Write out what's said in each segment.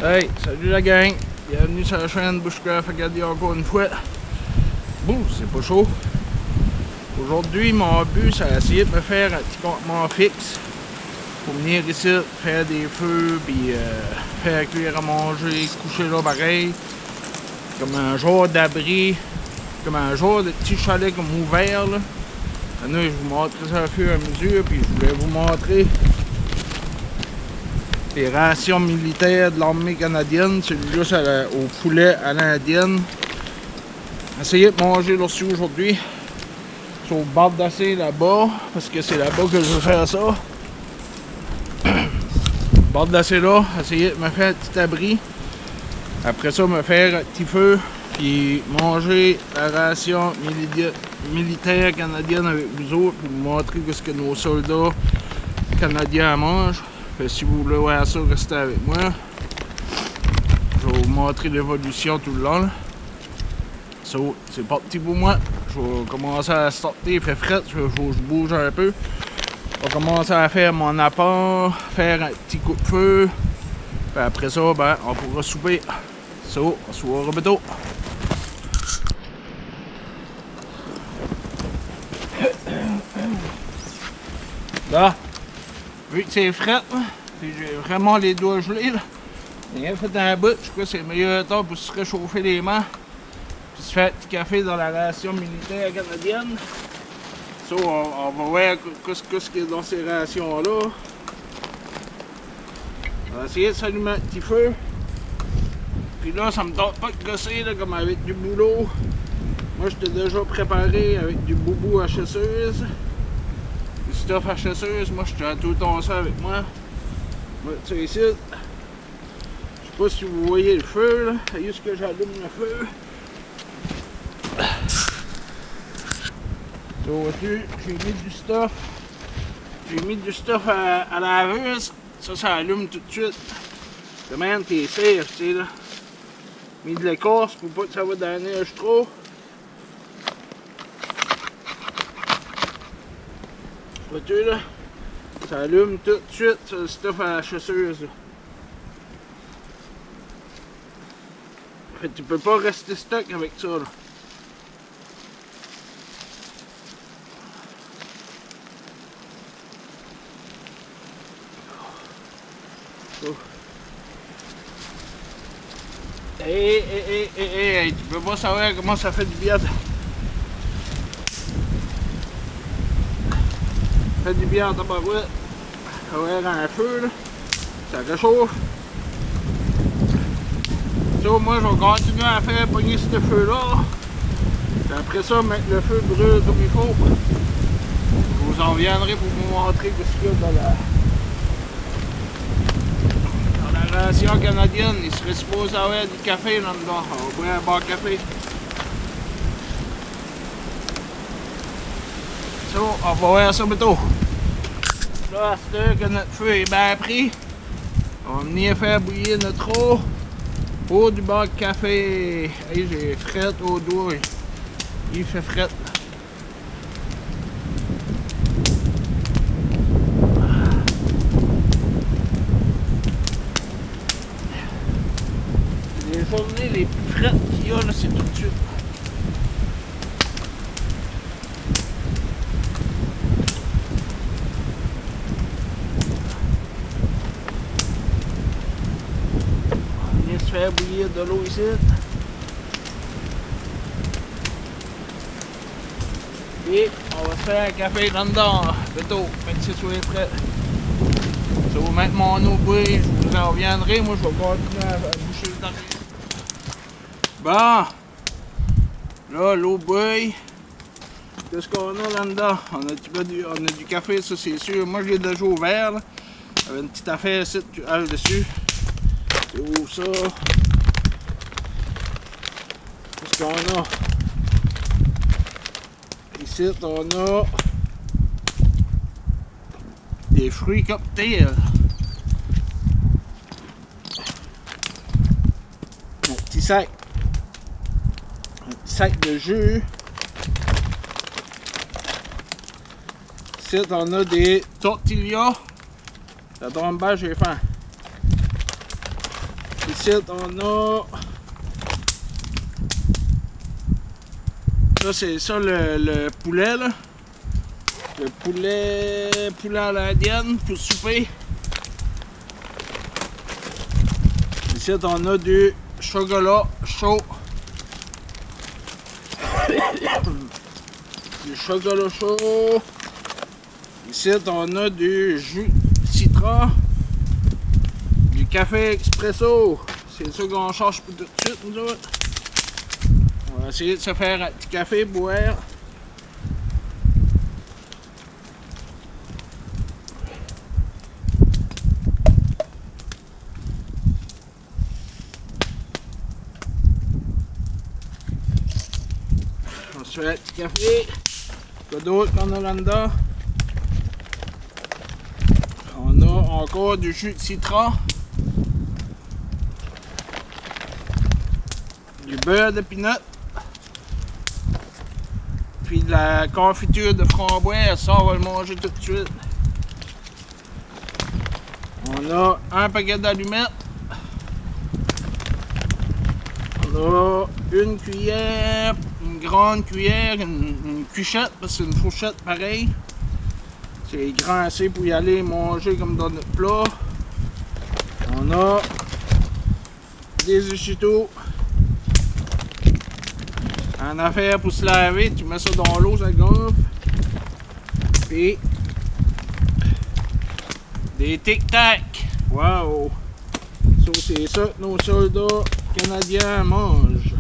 Hey, salut la gang! Bienvenue sur la chaîne Bushcraft Acadie encore une fois. Bon, c'est pas chaud. Aujourd'hui, mon but, c'est d'essayer de me faire un petit campement fixe pour venir ici, faire des feux, puis faire cuire à manger, coucher là pareil. Comme un genre d'abri, comme un genre de petit chalet comme ouvert là. Maintenant, je vous montrerai ça au fur et à mesure, puis je voulais vous montrer les rations militaires de l'armée canadienne. Celui-là, c'est au poulet à l'indienne. Essayez de manger là-dessus aujourd'hui. C'est au bord d'acier là-bas, parce que c'est là-bas que je veux faire ça. Bord d'acier là, essayez de me faire un petit abri. Après ça, me faire un petit feu, puis manger la ration militaire canadienne avec vous autres, pour vous montrer ce que nos soldats canadiens mangent. Fait, si vous voulez voir ça, restez avec moi. Je vais vous montrer l'évolution tout le long. So, c'est parti pour moi. Je vais commencer à sortir, il fait frais, je bouge un peu. Je vais commencer à faire mon apport, faire un petit coup de feu. Puis après ça, ben, on pourra souper. So, on se voit bientôt. Là, vu que c'est frais, j'ai vraiment les doigts gelés. Là. J'ai rien fait un bout, je crois que c'est le meilleur temps pour se réchauffer les mains. Puis se faire un petit café dans la ration militaire canadienne. So, on va voir ce qu'il y a dans ces rations-là. On va essayer de s'allumer un petit feu. Puis là, ça me tente pas de gosser là, comme avec du boulot. Moi, j'étais déjà préparé avec du boubou à chasseuse. Du stuff à chasseuse, moi, j'étais tout le temps ça avec moi. Moi, tu sais, ici, je sais pas si vous voyez le feu, là. C'est juste que j'allume le feu. Tu vois-tu, j'ai mis du stuff. J'ai mis du stuff à la laveuse. Ça allume tout de suite. De même, t'es safe, tu sais, là. Mis de l'écorce pour pas que ça va dans la neige trop. Vois-tu, là? Ça allume tout de suite, ça, le stuff à la chasseuse, là. Fait que tu peux pas rester stock avec ça, là. Oh. Hey, tu peux pas savoir comment ça fait du bien. Ça fait du bien en tabarouette. Avoir un feu, là. Ça réchauffe. Ça, moi, je vais continuer à faire pogner ce feu-là. Puis après ça, mettre le feu brûle comme il faut. Je vous en reviendrai pour vous montrer ce qu'il y a dans la ration canadienne. Il serait supposé avoir du café là-dedans. On va boire un bar café. Ça, on va voir ça bientôt. Là, c'est sûr que notre feu est bien pris. On va venir faire bouillir notre eau. Eau du bar de café. Hey, j'ai fret au doigt. Il fait fret. Les journées les plus frettes qu'il y a, là, c'est tout de suite. On vient se faire bouillir de l'eau ici. Et on va se faire un café là-dedans, bientôt, même si vous êtes prêts. Je vais vous mettre mon eau bouillie, je vous en reviendrai. Moi, je vais continuer à boucher le temps. Bon, là, l'eau bouille. Qu'est-ce qu'on a là-dedans? On a du café, ça c'est sûr. Moi, j'ai déjà ouvert. Là. Il y avait une petite affaire ici, tu hales dessus. Tu ouvres ça. Qu'est-ce qu'on a? Ici, on a des fruits cocktails. Un petit sac. Un petit sac de jus. Ici, on a des tortillas. Ça tombe bien, j'ai faim. Ici, on a... Ça, c'est ça le poulet, là. Le poulet à l'indienne pour souper. Ici, on a du chocolat chaud. Du chocolat chaud. Ici, on a du jus de citron. Du café expresso. C'est ça qu'on cherche pour tout de suite, nous autres. On va essayer de se faire un petit café, boire. On se fait un petit café. Quoi d'autre qu'on a là-dedans? On a encore du jus de citron. Du beurre de pinot. Puis de la confiture de framboise. Ça, on va le manger tout de suite. On a un paquet d'allumettes. On a une cuillère, une grande cuillère, une cuchette, parce que c'est une fourchette pareil. C'est grand assez pour y aller manger comme dans notre plat. On a des essuie-tout. En affaire pour se laver, tu mets ça dans l'eau, ça gonfle. Puis des tic-tac. Wow! Ça, c'est ça que nos soldats canadiens mangent.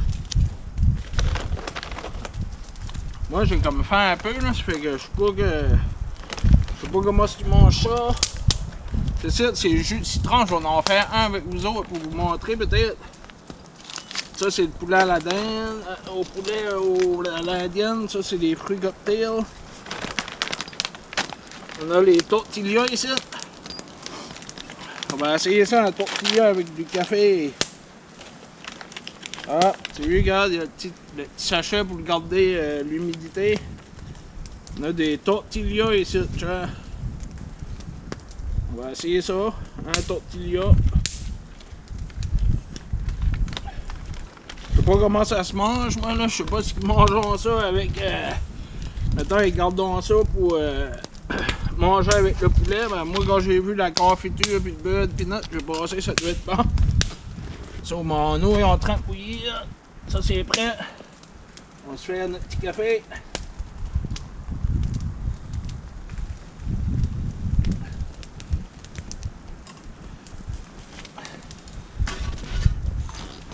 Moi, j'ai comme faim un peu, là, ça fait que je sais pas comment tu manges ça. C'est ça, c'est le jus de citron. Je vais en faire un avec vous autres pour vous montrer peut-être. Ça, c'est le poulet à la dinde, au poulet à l'indienne. Ça, c'est des fruits cocktails. On a les tortillas ici. On va essayer ça, la tortilla avec du café. Ah, tu vois, regarde, il y a le petit sachet pour garder l'humidité. On a des tortillas ici, tu vois. On va essayer ça, un tortilla. Je sais pas comment ça se mange, moi là, je sais pas s'ils mangent ça avec... Mettons, ils gardent ça pour manger avec le poulet. Ben, moi, quand j'ai vu la confiture et le beurre de pinot, j'ai pensé que ça devait être bon. Ça, mon eau est en train de bouillir. Ça, c'est prêt. On se fait notre petit café.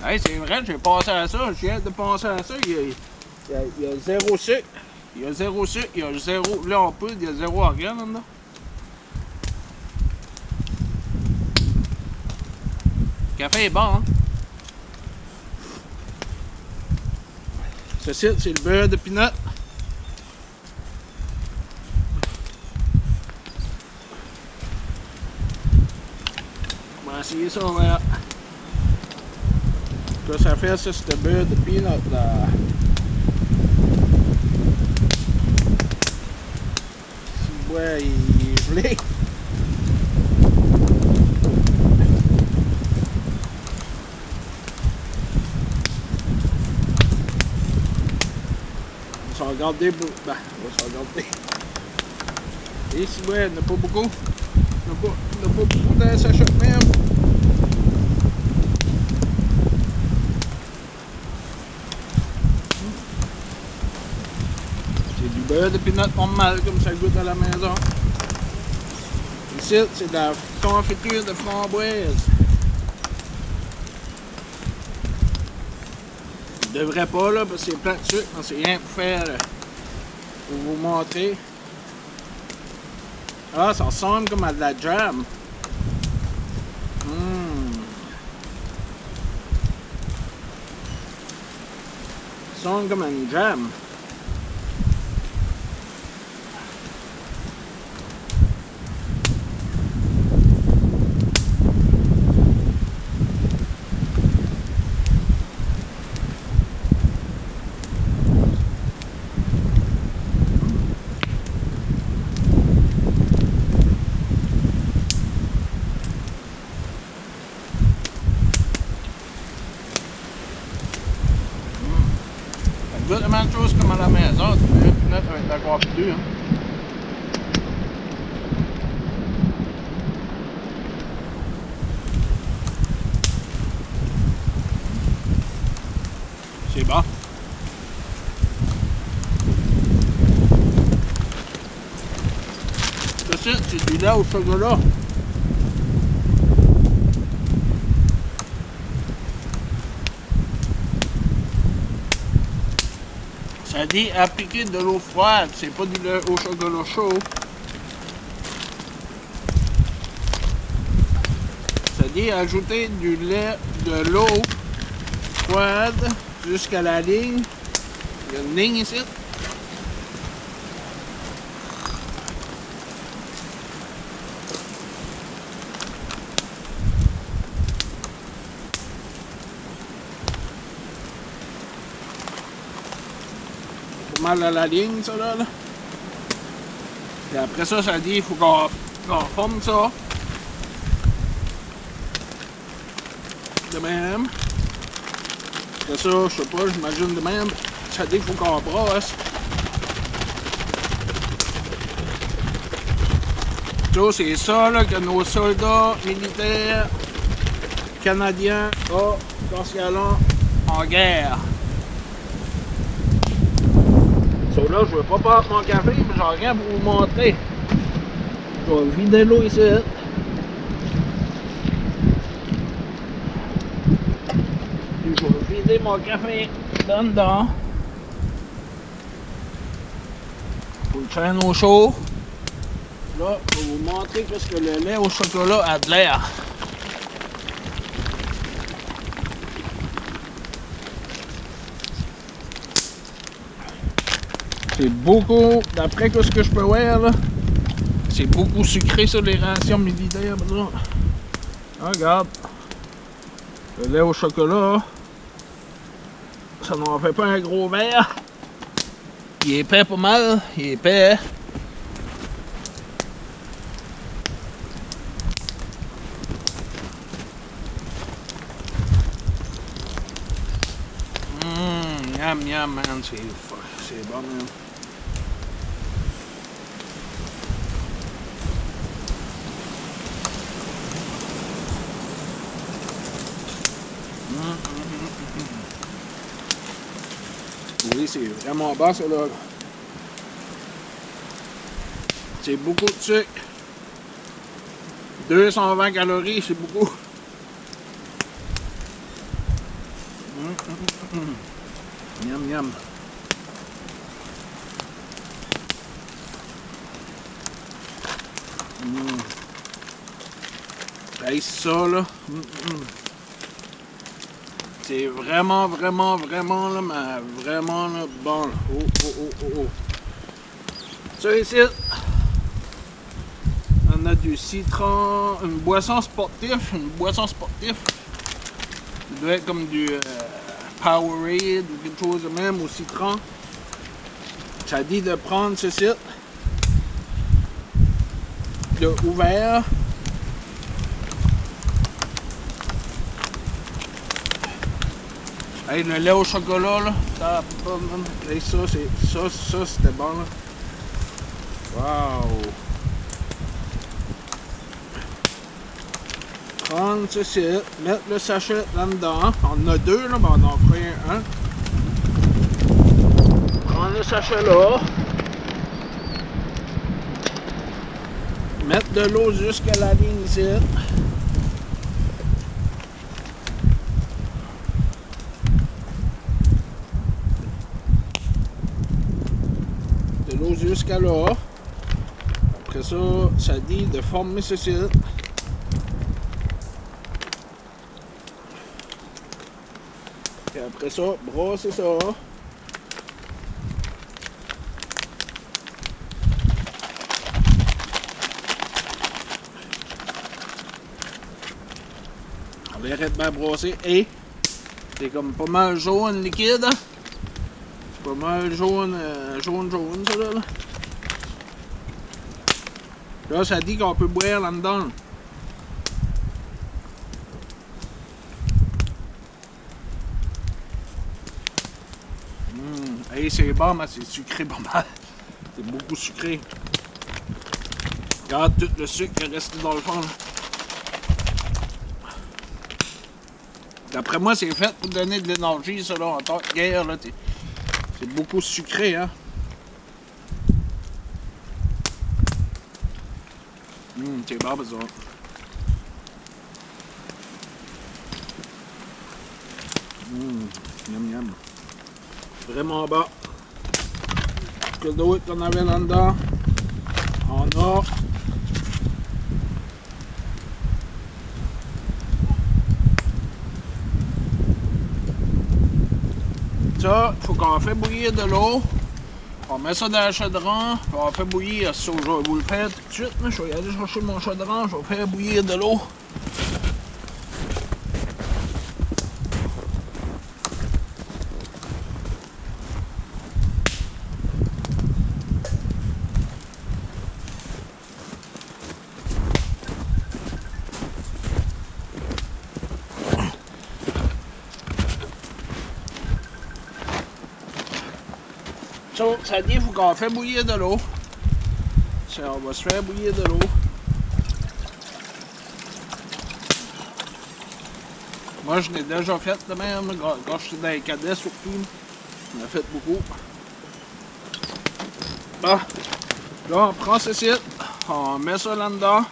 Hey, c'est vrai, j'ai pensé à ça. Je viens de penser à ça. Il y a zéro sucre. Il y a zéro sucre. Il y a zéro. Là, en poudre, il y a zéro organe là-dedans. Le café est bon, hein? Ceci, c'est le beurre de pinot. On va essayer ça, voilà. Ce que ça fait, ça, c'est le beurre de pinot, là. Si le bois, il est gelé. On va s'en regarder, ben, on va s'en regarder. Et si ouais, il n'y en a pas beaucoup. Il n'y en a pas beaucoup dans le sachet même. C'est du beurre de pinot normal, comme ça goûte à la maison. Ici, c'est de la confiture de framboise. Je devrais pas là, parce que c'est plein de sucre, c'est rien pour faire, pour vous montrer. Ah, ça ressemble comme à de la jam. Ça ressemble comme à une jam. ça, 10 minutes, ça va être encore plus dur. Hein. C'est bon. Ça, c'est du lait au chocolat. Ça dit appliquer de l'eau froide, c'est pas du lait au chocolat chaud. Ça dit ajouter du lait, de l'eau froide jusqu'à la ligne. Il y a une ligne ici. Pas mal à la ligne, ça là. Et après ça, ça dit il faut qu'on forme ça. De même. Après ça, je sais pas, j'imagine de même. Ça dit qu'il faut qu'on brosse. Ça, c'est ça là, que nos soldats militaires canadiens ont lorsqu'ils allent en guerre. So là, je vais pas prendre mon café, mais j'en rien pour vous montrer. Je vais vider l'eau ici. Puis je vais vider mon café dedans. Pour le traîner au chaud. Là, je vais vous montrer qu'est-ce que le lait au chocolat a de l'air. C'est beaucoup, d'après ce que je peux voir, là, c'est beaucoup sucré sur les rations militaires. Là. Ah, regarde, le lait au chocolat, ça n'en fait pas un gros verre. Il est épais pas mal, il est épais. Miam, miam, man, c'est bon, man. Oui, c'est vraiment bas, ça, là. C'est beaucoup de sucre. 220 calories, c'est beaucoup. Miam, miam. Hey, ça, là. C'est vraiment, vraiment, vraiment, là, mais vraiment, là, bon, là. Oh, oh, oh, oh, oh. Ça, ici, on a du citron, une boisson sportive, Ça doit être comme du Powerade ou quelque chose de même au citron. Ça dit de prendre ceci, de ouvert. Hey, le lait au chocolat, là, hey, ça c'était bon, là. Wow! Prendre ceci, mettre le sachet là-dedans. On en a deux, là, mais on en ferait un. Prendre le sachet là. Mettre de l'eau jusqu'à la ligne ici. Jusqu'à là. Après ça, ça dit de former ceci. Et après ça, brasser ça. On va arrêter de bien brasser. Et c'est comme pas mal jaune liquide. Pas mal jaune, jaune, ça là. Là, ça dit qu'on peut boire là-dedans. Hey, c'est bon, mais c'est sucré pas mal. C'est beaucoup sucré. Regarde tout le sucre qui est resté dans le fond. D'après moi, c'est fait pour donner de l'énergie, ça, là, en temps de guerre, là. C'est beaucoup sucré, hein. C'est bon, ça. Yum, yum. Vraiment bon. Que d'autre qu'on avait là-dedans? On a... Ça, il faut qu'on fait bouillir de l'eau. On met ça dans le chaudron. On fait bouillir ça. Je vais vous le faire tout de suite. Là. Je vais aller chercher mon chaudron. Je vais faire bouillir de l'eau. Ça dit, il faut qu'on fait bouillir de l'eau. On va se faire bouillir de l'eau. Moi, je l'ai déjà fait de même, quand j'étais dans les cadets surtout. On a fait beaucoup. Bon, là, on prend ce site, on met ça là-dedans,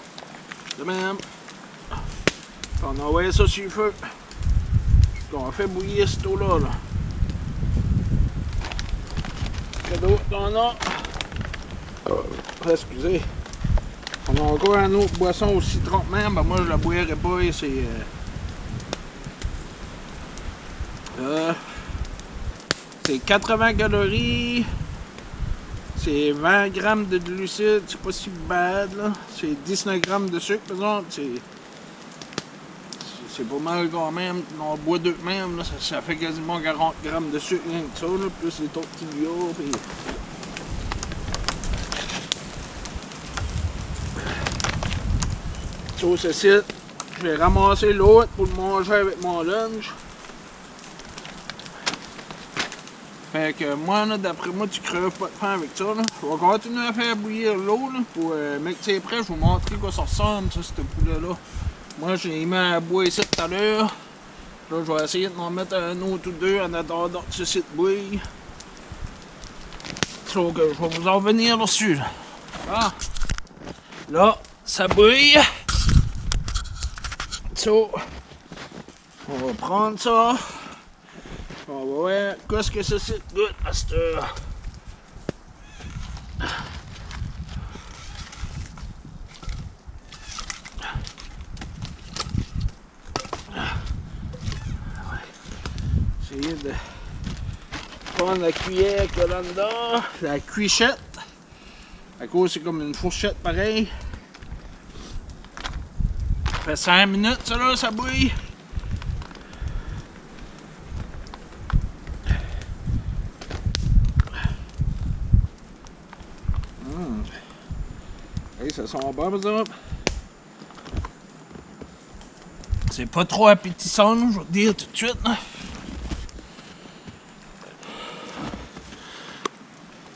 de même. On envoie ça sur le feu. On fait bouillir cette eau-là. Là. Que d'autre on a? Excusez. On a encore une autre boisson au citron même. Ben moi je la boirai pas. C'est 80 calories. C'est 20 grammes de glucides. C'est pas si bad là. C'est 19 grammes de sucre par exemple. C'est pas mal quand même. On boit deux même. Là. Ça fait quasiment 40 grammes de sucre rien que ça. Là. Plus les tortillas. Puis... Sur ce site, je vais ramasser l'autre pour le manger avec mon lunch. Fait que moi, d'après moi, tu crèves pas de faim avec ça. Là. Je vais continuer à faire bouillir l'eau pour mettre ça prêt. Je vais vous montrer quoi ça ressemble, ça, ce poulet-là. Moi, j'ai mis à boire ici tout à l'heure. Là, je vais essayer de m'en mettre un autre ou deux en attendant que ce site bouille. Donc, je vais vous en revenir là-dessus. Là. Ah. Là, ça bouille. So, on va prendre ça. On va voir qu'est-ce que ce site goûte à cette heure. Essayer de prendre la cuillère qu'il y a là-dedans, la cuichette. À cause c'est comme une fourchette pareil. Ça fait 5 minutes ça là, ça bouille. Hey, ça sent bon par exemple. C'est pas trop appétissant, je vais te dire tout de suite. Là.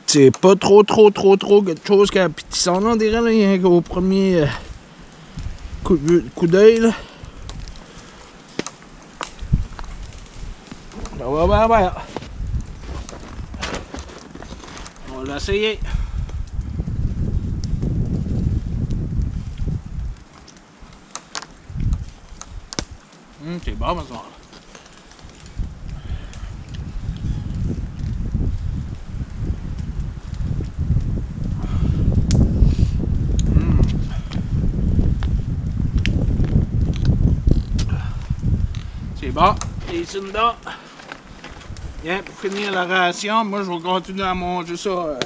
C'est pas trop quelque chose qui est appétissant, on dirait, là, rien qu'au premier coup d'œil. On va voir. On va l'essayer. C'est bon, mais ça. C'est bon. Et ici dedans. Bien, pour finir la ration, moi je vais continuer à manger ça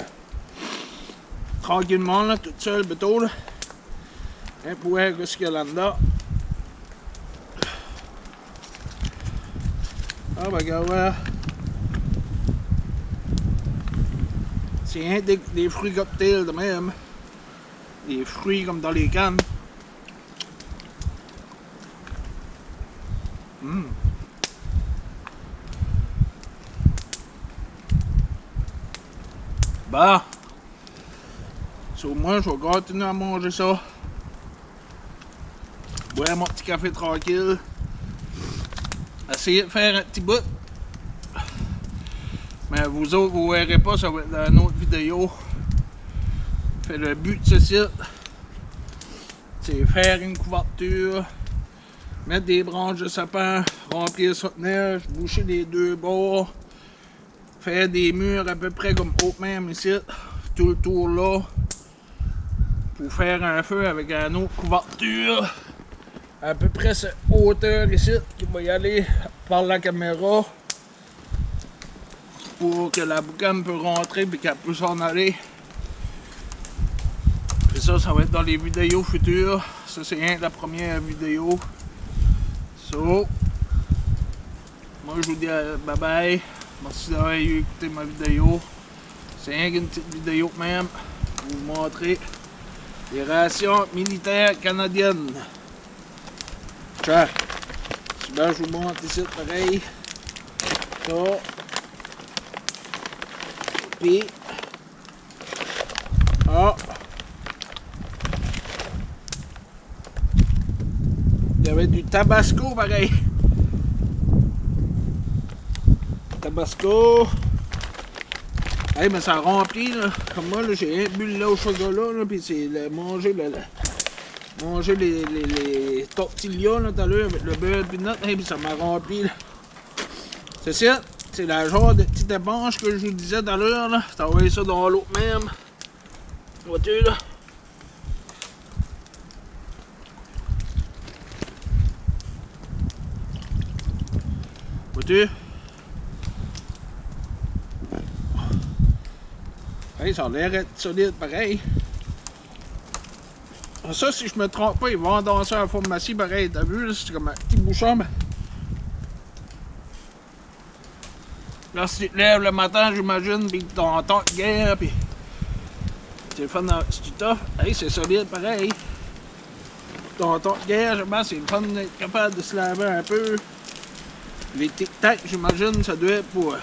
tranquillement, là, toute seule, béto, là. Bien, pour voir ce qu'il y a là-dedans. Ah, ben, regarde. C'est un des fruits cocktails de même. Des fruits comme dans les cannes. Bon. Sur moi, je vais continuer à manger ça. Boire mon petit café tranquille. Essayer de faire un petit bout. Mais vous autres, vous verrez pas, ça va être dans une autre vidéo. Fait le but de ceci, c'est faire une couverture, mettre des branches de sapin, remplir ça de neige, boucher les deux bords, faire des murs à peu près comme autre même ici, tout le tour là, pour faire un feu avec une autre couverture, à peu près cette hauteur ici, qui va y aller par la caméra, pour que la boucane peut rentrer et qu'elle peut s'en aller. Puis ça va être dans les vidéos futures. Ça, c'est rien que la première vidéo. So, moi je vous dis bye bye. Merci d'avoir écouté ma vidéo. C'est rien qu'une petite vidéo même pour vous montrer les rations militaires canadiennes. Ciao. Là, je vous montre ici pareil. Ça. Puis. Ah. Il y avait du tabasco pareil. Tabasco. Hey, mais ça remplit là. Comme moi, j'ai un bulle là au chocolat, là, puis c'est manger les tortillas là tout à l'heure avec le beurre de peanut, hey, puis ça m'a rempli là. C'est ça, c'est la genre de petite éponge que je vous disais tout à l'heure là. T'envoies ça dans l'eau même. Vois-tu là? Vois-tu? Hey, ça a l'air d'être solide pareil. Ça, si je me trompe pas, ils vendent ça à la pharmacie pareil. T'as vu, c'est comme un petit bouchon. Mais... là, si tu te lèves le matin, j'imagine, pis ton temps de guerre, pis c'est le fun si tu t'offres. Hey, c'est solide pareil. Ton temps de guerre, c'est le fun d'être capable de se laver un peu. Les tic-tac, j'imagine, ça doit être pour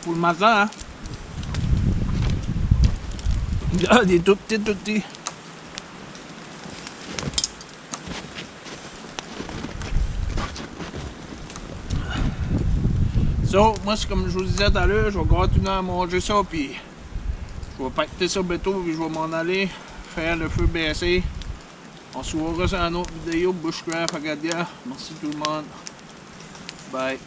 le matin. Hein? Ah, des tout petits. So, moi, c'est comme je vous disais tout à l'heure, je vais continuer à manger ça, puis je vais pacter ça bientôt, puis je vais m'en aller faire le feu baisser. On se revoit sur une autre vidéo, Bushcraft Acadia. Merci tout le monde. Bye.